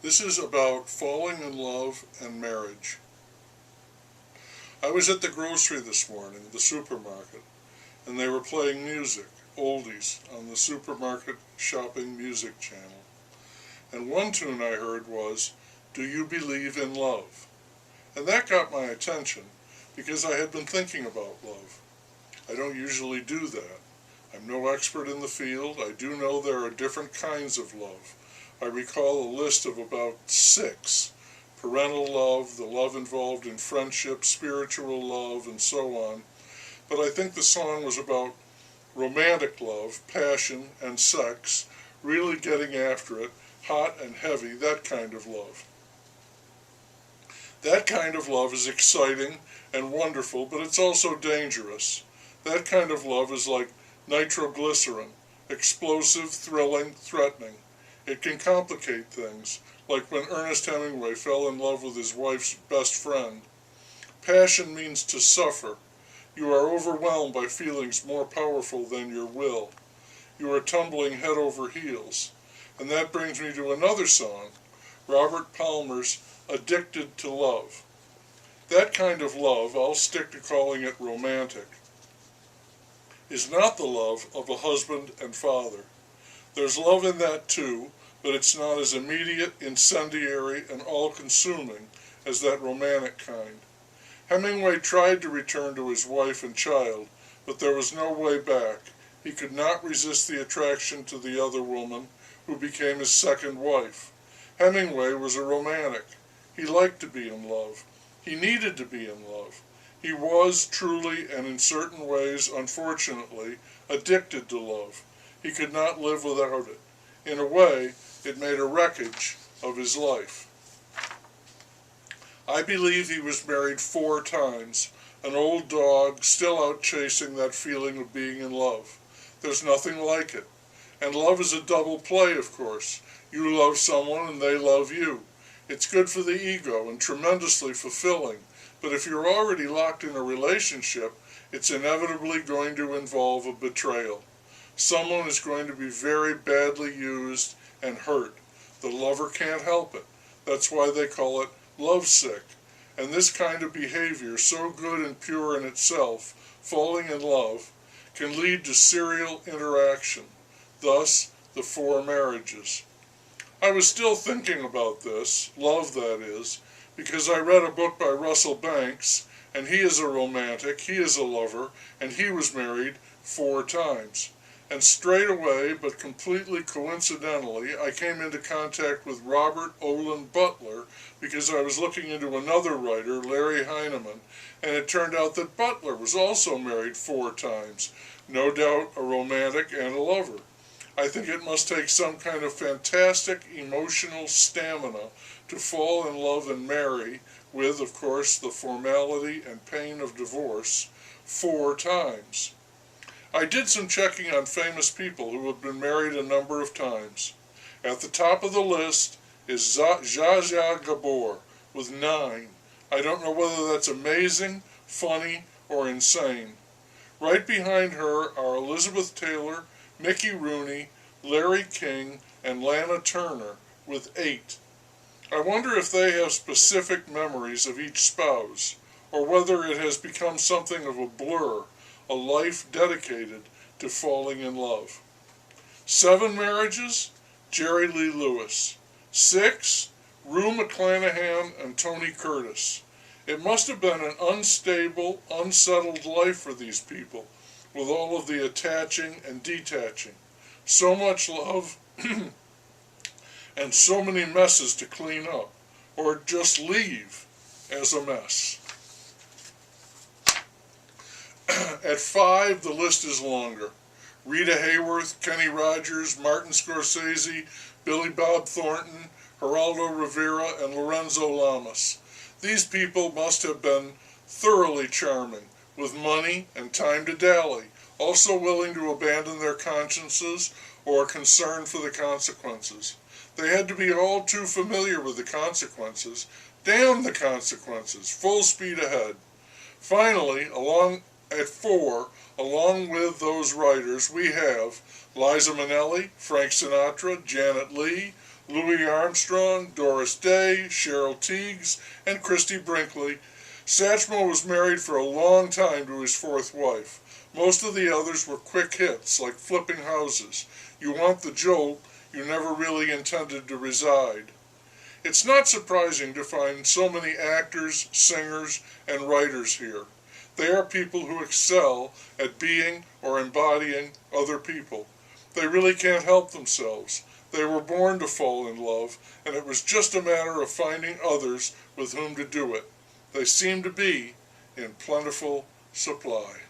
This is about falling in love and marriage. I was at the grocery this morning, the supermarket, and they were playing music, oldies, on the supermarket shopping music channel. And one tune I heard was, "Do You Believe in Love?" And that got my attention because I had been thinking about love. I don't usually do that. I'm no expert in the field. I do know there are different kinds of love. I recall a list of about 6. Parental love, the love involved in friendship, spiritual love, and so on. But I think the song was about romantic love, passion, and sex, really getting after it, hot and heavy, that kind of love. That kind of love is exciting and wonderful, but it's also dangerous. That kind of love is like nitroglycerin, explosive, thrilling, threatening. It can complicate things, like when Ernest Hemingway fell in love with his wife's best friend. Passion means to suffer. You are overwhelmed by feelings more powerful than your will. You are tumbling head over heels. And that brings me to another song, Robert Palmer's "Addicted to Love." That kind of love, I'll stick to calling it romantic, is not the love of a husband and father. There's love in that too, but it's not as immediate, incendiary, and all-consuming as that romantic kind. Hemingway tried to return to his wife and child, but there was no way back. He could not resist the attraction to the other woman, who became his second wife. Hemingway was a romantic. He liked to be in love. He needed to be in love. He was truly, and in certain ways, unfortunately, addicted to love. He could not live without it. In a way, it made a wreckage of his life. I believe he was married 4 times, an old dog still out chasing that feeling of being in love. There's nothing like it. And love is a double play, of course. You love someone and they love you. It's good for the ego and tremendously fulfilling. But if you're already locked in a relationship, it's inevitably going to involve a betrayal. Someone is going to be very badly used and hurt. The lover can't help it. That's why they call it lovesick. And this kind of behavior, so good and pure in itself, falling in love, can lead to serial interaction. Thus, the 4 marriages. I was still thinking about this, love that is, because I read a book by Russell Banks, and he is a romantic, he is a lover, and he was married 4 times. And straight away, but completely coincidentally, I came into contact with Robert Olin Butler because I was looking into another writer, Larry Heineman, and it turned out that Butler was also married 4 times, no doubt a romantic and a lover. I think it must take some kind of fantastic emotional stamina to fall in love and marry, with, of course, the formality and pain of divorce, 4 times. I did some checking on famous people who have been married a number of times. At the top of the list is Zsa Zsa Gabor with 9. I don't know whether that's amazing, funny, or insane. Right behind her are Elizabeth Taylor, Mickey Rooney, Larry King, and Lana Turner with 8. I wonder if they have specific memories of each spouse, or whether it has become something of a blur, a life dedicated to falling in love. 7 marriages, Jerry Lee Lewis. 6, Rue McClanahan and Tony Curtis. It must have been an unstable, unsettled life for these people, with all of the attaching and detaching. So much love and so many messes to clean up, or just leave as a mess. At 5, the list is longer. Rita Hayworth, Kenny Rogers, Martin Scorsese, Billy Bob Thornton, Geraldo Rivera, and Lorenzo Lamas. These people must have been thoroughly charming, with money and time to dally, also willing to abandon their consciences or concern for the consequences. They had to be all too familiar with the consequences. Damn the consequences, full speed ahead. Finally, at 4, along with those writers, we have Liza Minnelli, Frank Sinatra, Janet Leigh, Louis Armstrong, Doris Day, Cheryl Tiegs, and Christy Brinkley. Satchmo was married for a long time to his fourth wife. Most of the others were quick hits, like flipping houses. You want the joke, you never really intended to reside. It's not surprising to find so many actors, singers, and writers here. They are people who excel at being or embodying other people. They really can't help themselves. They were born to fall in love, and it was just a matter of finding others with whom to do it. They seem to be in plentiful supply.